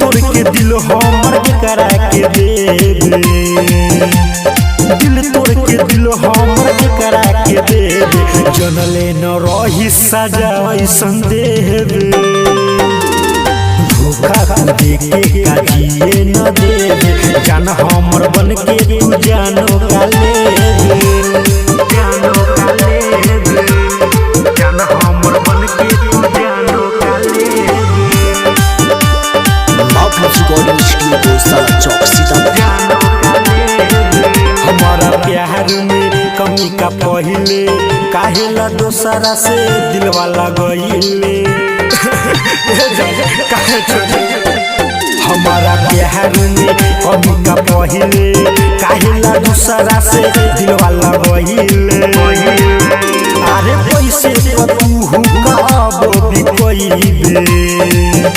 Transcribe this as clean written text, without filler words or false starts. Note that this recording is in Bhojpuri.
तोड़ के दिल हमर करा के देबे, दिल तोड़ के दिल हमर करा के देबे, जनले न रही सजा ऐसन देबे, धोखा देके का जिए न देबे, जान हमर बन के तू जानो का लेबे, जानो का लेबे, जान हमर बन के तू जानो का लेबे। हमारा प्यार में कमी का पहिले काहेला दोसरा से दिलवा गइले हमारा प्यार में कमी का पहिले काहेला दूसरा से दिलवा गइले, अरे पैसे तू कब भी कइबे।